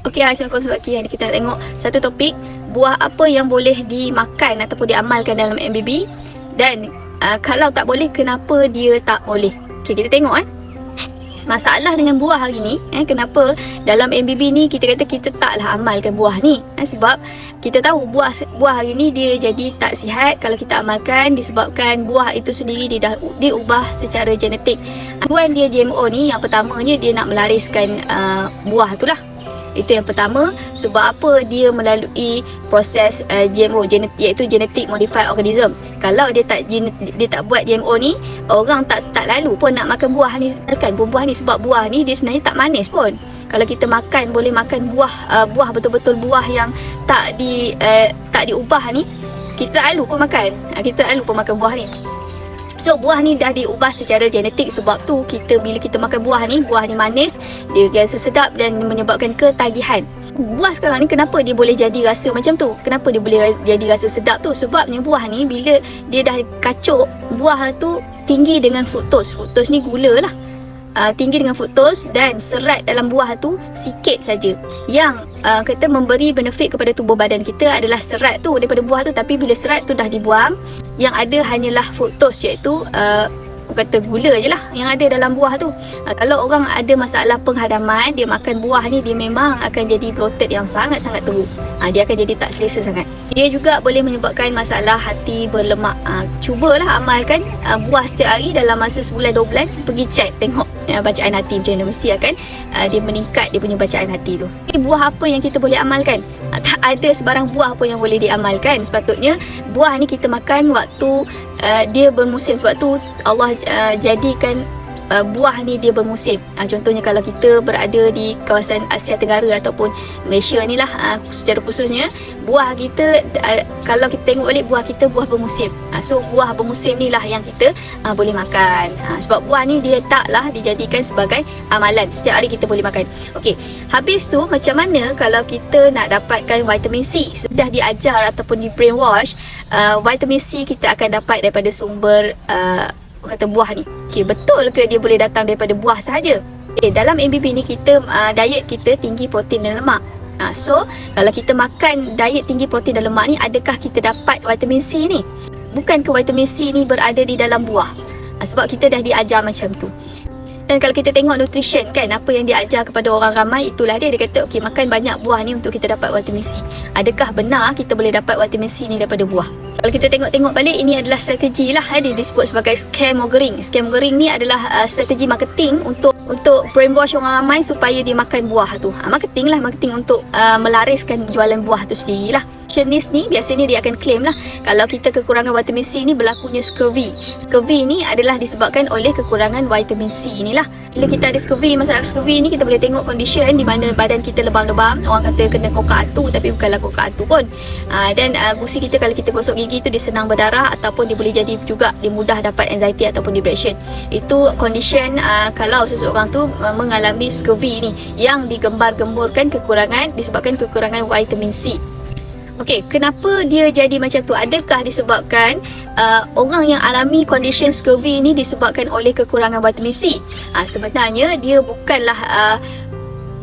Okey, Assalamualaikum sobat Ki. Hari kita nak tengok satu topik, buah apa yang boleh dimakan ataupun diamalkan dalam MBB, dan kalau tak boleh, kenapa dia tak boleh. Okey, kita tengok masalah dengan buah hari ni, kenapa dalam MBB ni kita kata kita taklah amalkan buah ni, sebab kita tahu buah hari ni dia jadi tak sihat kalau kita amalkan, disebabkan buah itu sendiri dia dah diubah secara genetik. Tujuan dia GMO ni, yang pertamanya dia nak melariskan buah tu lah. Itu yang pertama. Sebab apa? Dia melalui proses GMO, iaitu genetic modified organism. Kalau dia tak buat GMO ni, orang tak lalu pun nak makan buah ni, kan buah ni, sebab buah ni dia sebenarnya tak manis pun. Kalau kita makan, boleh makan buah betul-betul buah yang tak diubah ni, kita tak lalu pun makan buah ni. So buah ni dah diubah secara genetik, sebab tu bila kita makan buah ni manis, dia rasa sedap dan menyebabkan ketagihan. Buah sekarang ni kenapa dia boleh jadi rasa macam tu? Kenapa dia boleh jadi rasa sedap tu? Sebabnya buah ni bila dia dah kacuk, buah tu tinggi dengan fruktos. Fruktos ni gula lah. Tinggi dengan fruktos, dan serat dalam buah tu sikit saja. Yang kata memberi benefit kepada tubuh badan kita adalah serat tu daripada buah tu. Tapi bila serat tu dah dibuang, yang ada hanyalah fruktos, iaitu kata gula je lah yang ada dalam buah tu. Kalau orang ada masalah penghadaman, dia makan buah ni, dia memang akan jadi bloated yang sangat-sangat teruk. Dia akan jadi tak selesa sangat. Dia juga boleh menyebabkan masalah hati berlemak. Cubalah amalkan buah setiap hari dalam masa sebulan 2 bulan. Pergi check, tengok bacaan hati macam mana. Mesti akan dia meningkat dia punya bacaan hati tu. Buah apa yang kita boleh amalkan? Tak ada sebarang buah pun yang boleh diamalkan. Sepatutnya buah ni kita makan waktu dia bermusim. Sebab tu Allah jadikan buah ni dia bermusim. Contohnya kalau kita berada di kawasan Asia Tenggara ataupun Malaysia ni lah, secara khususnya buah kita, kalau kita tengok balik, buah kita buah bermusim. So buah bermusim ni lah yang kita boleh makan. Sebab buah ni dia taklah dijadikan sebagai amalan. Setiap hari kita boleh makan. Okey, habis tu macam mana kalau kita nak dapatkan vitamin C? Sudah diajar ataupun di brainwash, vitamin C kita akan dapat daripada sumber kata buah ni. Okey, betul ke dia boleh datang daripada buah sahaja? Dalam MBB ni kita diet kita tinggi protein dan lemak. So kalau kita makan diet tinggi protein dan lemak ni, adakah kita dapat vitamin C ni? Bukan ke vitamin C ni berada di dalam buah? Sebab kita dah diajar macam tu. Dan kalau kita tengok nutrition kan, apa yang diajar kepada orang ramai, itulah dia kata okey, makan banyak buah ni untuk kita dapat vitamin C. Adakah benar kita boleh dapat vitamin C ni daripada buah? Kalau kita tengok balik, ini adalah strategi lah, dia disebut sebagai scaremongering. Scaremongering ni adalah strategi marketing untuk brainwash orang ramai supaya dia makan buah tu. Marketing untuk melariskan jualan buah tu sendiri lah. Nutritionist ni biasanya dia akan claim lah, kalau kita kekurangan vitamin C ni berlakunya scurvy. Scurvy ni adalah disebabkan oleh kekurangan vitamin C ni lah. Bila kita ada scurvy, masalah scurvy ni kita boleh tengok condition di mana badan kita lebam-lebam. Orang kata kena kokak atu, tapi bukanlah kokak atu pun. Dan gusi kita kalau kita gosok gigi tu dia senang berdarah, ataupun dia boleh jadi juga dia mudah dapat anxiety ataupun depression. Itu condition kalau seseorang tu mengalami scurvy ni, yang digembar-gemburkan disebabkan kekurangan vitamin C. Okey, kenapa dia jadi macam tu? Adakah disebabkan orang yang alami condition scurvy ni disebabkan oleh kekurangan vitamin C? Sebenarnya dia bukanlah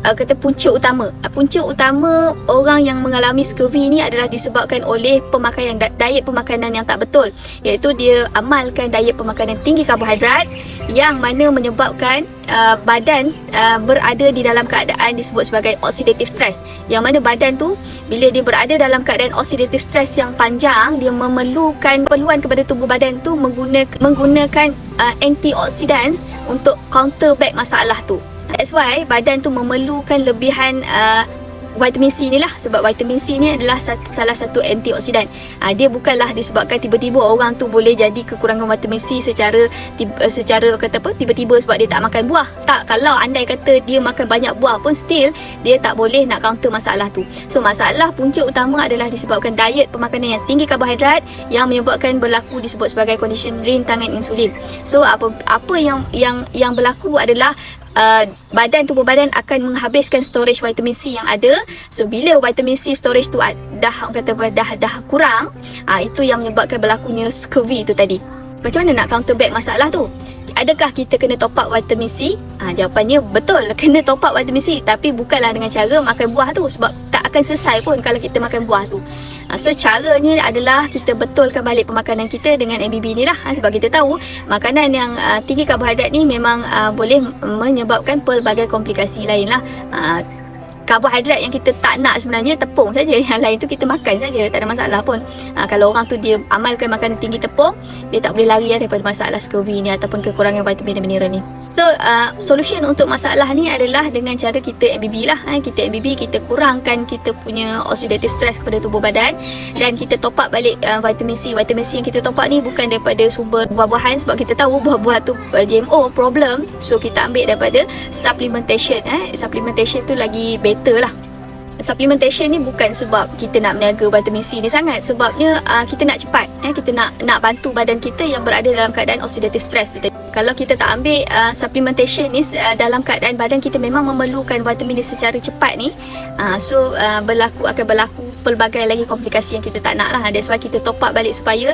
kata punca utama. Punca utama orang yang mengalami scurvy ni adalah disebabkan oleh pemakaian diet pemakanan yang tak betul, iaitu dia amalkan diet pemakanan tinggi karbohidrat, yang mana menyebabkan badan berada di dalam keadaan disebut sebagai oxidative stress. Yang mana badan tu bila dia berada dalam keadaan oxidative stress yang panjang, dia memerlukan keperluan kepada tubuh badan tu menggunakan antioxidants untuk counter back masalah tu. That's why badan tu memerlukan lebihan vitamin C ni lah, sebab vitamin C ni adalah salah satu antioksidan. Dia bukanlah disebabkan tiba-tiba orang tu boleh jadi kekurangan vitamin C secara kata apa, tiba-tiba sebab dia tak makan buah. Tak, kalau andai kata dia makan banyak buah pun still dia tak boleh nak counter masalah tu. So masalah punca utama adalah disebabkan diet pemakanan yang tinggi karbohidrat, yang menyebabkan berlaku disebut sebagai condition rintangan insulin. So apa yang berlaku adalah tubuh badan akan menghabiskan storage vitamin C yang ada. So bila vitamin C storage tu dah kurang, itu yang menyebabkan berlakunya scurvy tu tadi. Macam mana nak counter back masalah tu? Adakah kita kena top up vitamin C? Jawapannya betul, kena top up vitamin C, tapi bukanlah dengan cara makan buah tu, sebab tak akan selesai pun kalau kita makan buah tu. So caranya adalah kita betulkan balik pemakanan kita dengan MBB ni lah. Sebab kita tahu makanan yang tinggi karbohidrat ni memang boleh menyebabkan pelbagai komplikasi lain lah. Karbohidrat yang kita tak nak sebenarnya tepung saja, yang lain tu kita makan saja, tak ada masalah pun. Kalau orang tu dia amalkan makan tinggi tepung, dia tak boleh lari daripada masalah scurvy ni ataupun kekurangan vitamin dan mineral ni. So solution untuk masalah ni adalah dengan cara kita MBB lah. Kita MBB, kita kurangkan kita punya oxidative stress kepada tubuh badan, dan kita top up balik vitamin C. Vitamin C yang kita top up ni bukan daripada sumber buah-buahan, sebab kita tahu buah-buah tu GMO problem. So kita ambil daripada supplementation. Supplementation tu lagi better lah. Supplementation ni bukan sebab kita nak meniaga vitamin C ni sangat, sebabnya kita nak cepat, kita nak bantu badan kita yang berada dalam keadaan oxidative stress tu. Kalau kita tak ambil supplementation ni dalam keadaan badan kita memang memerlukan vitamin ni secara cepat ni, akan berlaku pelbagai lagi komplikasi yang kita tak nak lah. That's why kita top up balik supaya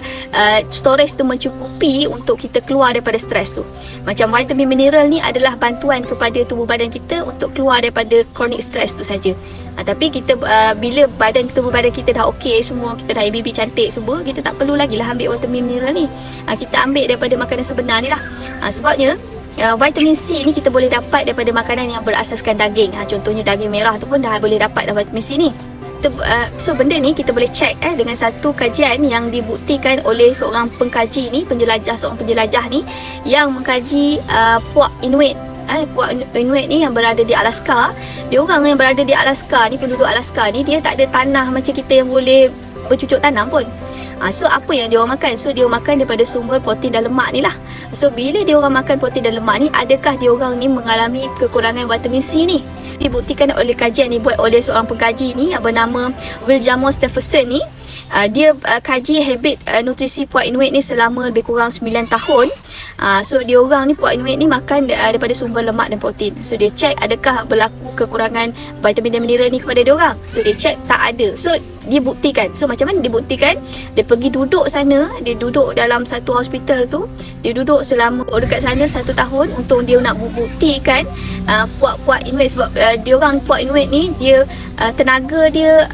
storage tu mencukupi untuk kita keluar daripada stres tu. Macam vitamin mineral ni adalah bantuan kepada tubuh badan kita untuk keluar daripada chronic stress tu saja. Tapi kita bila tubuh badan kita dah okey semua, kita dah ABB cantik semua, kita tak perlu lagi lah ambil vitamin mineral ni. Kita ambil daripada makanan sebenar ni lah. Sebabnya vitamin C ni kita boleh dapat daripada makanan yang berasaskan daging. Contohnya daging merah tu pun dah boleh dapat dah vitamin C ni. So benda ni kita boleh check dengan satu kajian yang dibuktikan oleh seorang pengkaji ni, seorang penjelajah ni yang mengkaji puak Inuit. Puak Inuit ni yang berada di Alaska. Dia orang yang berada di Alaska ni, penduduk Alaska ni, dia tak ada tanah macam kita yang boleh bercucuk tanam pun. So apa yang dia orang makan? So dia orang makan daripada sumber protein dan lemak ni lah. So bila dia orang makan protein dan lemak ni, adakah dia orang ni mengalami kekurangan vitamin C ni? Dibuktikan oleh kajian ni buat oleh seorang pengkaji ni yang bernama William Stephenson ni. Dia kaji habit nutrisi puak Inuit ni selama lebih kurang 9 tahun. So dia orang ni, puak Inuit ni makan daripada sumber lemak dan protein. So dia check adakah berlaku kekurangan vitamin dan mineral ni kepada dia orang. So dia check tak ada. So dia buktikan. So macam mana dia buktikan? Dia pergi duduk sana, dia duduk dalam satu hospital tu, dia duduk selama dekat sana 1 tahun untuk dia nak buktikan puak-puak Inuit. Sebab dia orang puak Inuit ni, dia tenaga dia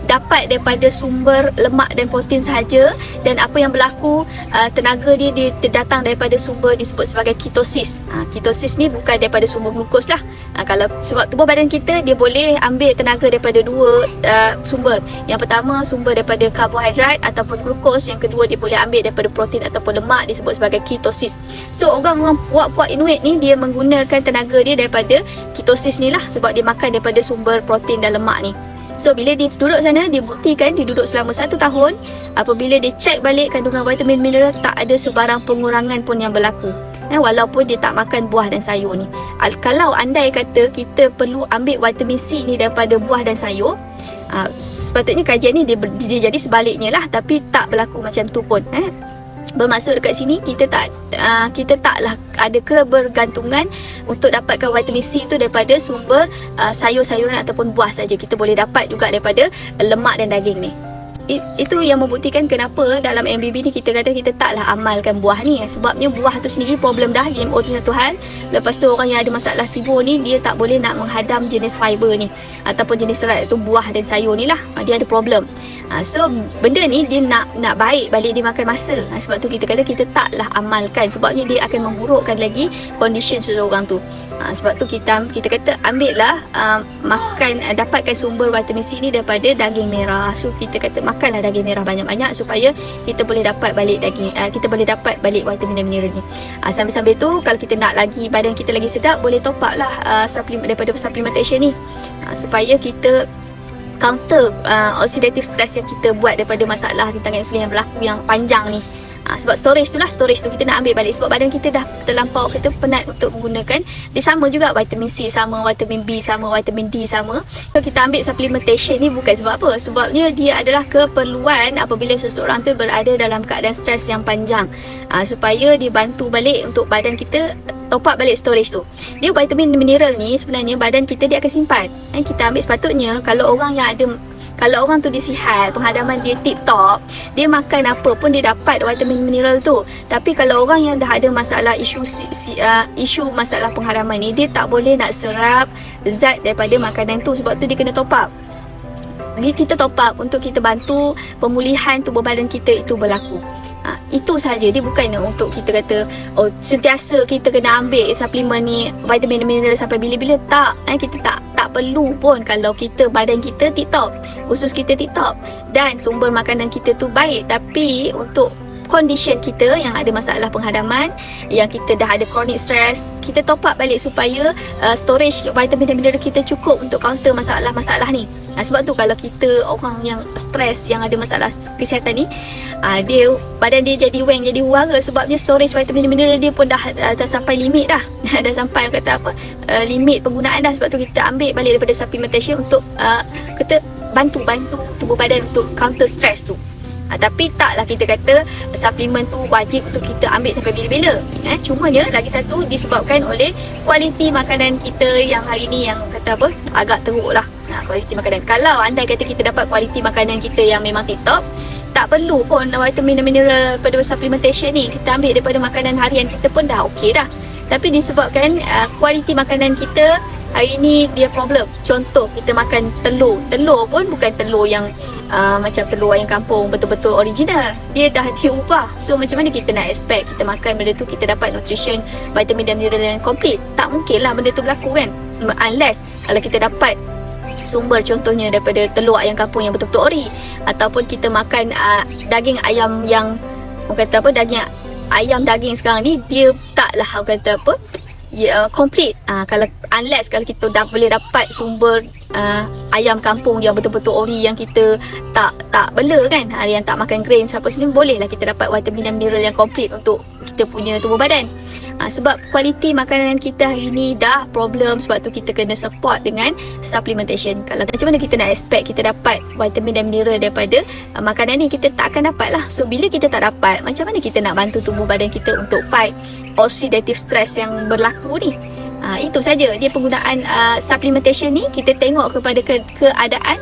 dapat daripada sumber lemak dan protein sahaja, dan apa yang berlaku, tenaga dia datang daripada sumber disebut sebagai ketosis. Ketosis ni bukan daripada sumber glukos lah. Kalau sebab tubuh badan kita dia boleh ambil tenaga daripada dua sumber. Yang pertama sumber daripada karbohidrat ataupun glukos, yang kedua dia boleh ambil daripada protein ataupun lemak, disebut sebagai ketosis. So orang-orang puak-puak Inuit ni dia menggunakan tenaga dia daripada ketosis ni lah, sebab dia makan daripada sumber protein dan lemak ni. So bila dia duduk sana, dia buktikan dia duduk selama 1 tahun. Apabila dia cek balik kandungan vitamin mineral, tak ada sebarang pengurangan pun yang berlaku, walaupun dia tak makan buah dan sayur ni. Kalau andai kata kita perlu ambil vitamin C ni daripada buah dan sayur, sepatutnya kajian ni dia jadi sebaliknya lah. Tapi tak berlaku macam tu pun. Bermaksud dekat sini kita taklah ada kebergantungan untuk dapatkan vitamin C tu daripada sumber sayur-sayuran ataupun buah saja. Kita boleh dapat juga daripada lemak dan daging ni. Itu yang membuktikan kenapa dalam MBB ni kita kata kita taklah amalkan buah ni. Sebabnya buah tu sendiri problem dah, GMO tu satu hal. Lepas tu orang yang ada masalah SIBO ni, dia tak boleh nak menghadam jenis fiber ni ataupun jenis serat tu, buah dan sayur ni lah. Dia ada problem. So benda ni dia nak baik balik dia makan masa. Sebab tu kita kata kita taklah amalkan, sebabnya dia akan memburukkan lagi condition seseorang tu. Sebab tu kita kata ambillah dapatkan sumber vitamin C ni daripada daging merah. So kita kata makanlah daging merah banyak-banyak supaya kita boleh dapat balik vitamin dan mineral ni. Sambil-sambil tu kalau kita nak lagi badan kita lagi sedap, boleh top up lah daripada supplementation ni, supaya kita counter oxidative stress yang kita buat daripada masalah rintangan insulin yang berlaku yang panjang ni. Sebab storage tu kita nak ambil balik, sebab badan kita dah terlampau, kita penat untuk menggunakan. Dia sama juga vitamin C sama, vitamin B sama, vitamin D sama. So kita ambil supplementation ni bukan sebab apa, sebabnya dia adalah keperluan apabila seseorang tu berada dalam keadaan stres yang panjang, supaya dia bantu balik untuk badan kita top up balik storage tu. Dia vitamin mineral ni sebenarnya badan kita dia akan simpan. Kita ambil, sepatutnya kalau orang yang ada Kalau orang tu dia sihat, penghadaman dia tip top, dia makan apa pun dia dapat vitamin mineral tu. Tapi kalau orang yang dah ada masalah isu masalah penghadaman ni, dia tak boleh nak serap zat daripada makanan tu. Sebab tu dia kena top up. Kita top up untuk kita bantu pemulihan tubuh badan kita itu berlaku. Itu saja. Dia bukan untuk kita kata sentiasa kita kena ambil suplemen ni, vitamin mineral sampai bila-bila. Tak, kita tak perlu pun kalau kita badan kita tip top, usus kita tip top dan sumber makanan kita tu baik. Tapi untuk condition kita yang ada masalah penghadaman, yang kita dah ada chronic stress, kita top up balik supaya storage vitamin dan mineral kita cukup untuk counter masalah-masalah ni. Sebab tu kalau kita orang yang stres, yang ada masalah kesihatan ni, badan dia jadi weng, jadi huara sebabnya storage vitamin dan mineral dia pun dah sampai limit dah. Dah sampai kata apa, limit penggunaan dah. Sebab tu kita ambil balik daripada supplementation untuk kita bantu tubuh badan untuk counter stress tu. Tapi taklah kita kata suplemen tu wajib untuk kita ambil sampai bila-bila. Cumanya lagi satu disebabkan oleh kualiti makanan kita yang hari ni yang kata apa, agak teruk lah. Kualiti makanan. Kalau andai kata kita dapat kualiti makanan kita yang memang tip top, tak perlu pun vitamin dan mineral pada supplementation ni. Kita ambil daripada makanan harian kita pun dah okey dah. Tapi disebabkan kualiti makanan kita hari ni dia problem. Contoh kita makan telur. Telur pun bukan telur yang macam telur ayam kampung betul-betul original. Dia dah diubah. So macam mana kita nak expect kita makan benda tu kita dapat nutrition, vitamin dan mineral yang complete? Tak mungkin lah benda tu berlaku kan. Unless kalau kita dapat sumber contohnya daripada telur ayam kampung yang betul-betul ori, ataupun kita makan daging ayam yang kata apa, daging sekarang ni dia taklah kata apa, complete. Unless kalau kita dah boleh dapat sumber ayam kampung yang betul-betul ori, yang kita tak bela kan, yang tak makan grain siapa sini, bolehlah kita dapat vitamin dan mineral yang complete untuk kita punya tubuh badan. Sebab kualiti makanan kita hari ni dah problem, sebab tu kita kena support dengan supplementation. Kalau macam mana kita nak expect kita dapat vitamin dan mineral daripada makanan ni, kita tak akan dapat lah. So bila kita tak dapat, macam mana kita nak bantu tubuh badan kita untuk fight oxidative stress yang berlaku ni? Itu saja dia penggunaan supplementation ni. Kita tengok kepada keadaan,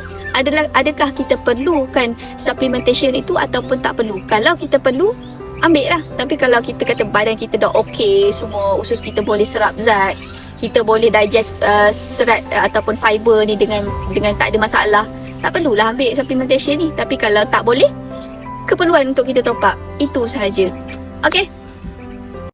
adakah kita perlukan supplementation itu ataupun tak perlu. Kalau kita perlu, ambil lah. Tapi kalau kita kata badan kita dah okey, semua usus kita boleh serap zat, kita boleh digest serat ataupun fiber ni dengan tak ada masalah, tak perlulah ambil supplementation ni. Tapi kalau tak boleh, keperluan untuk kita top up, itu sahaja. Okay,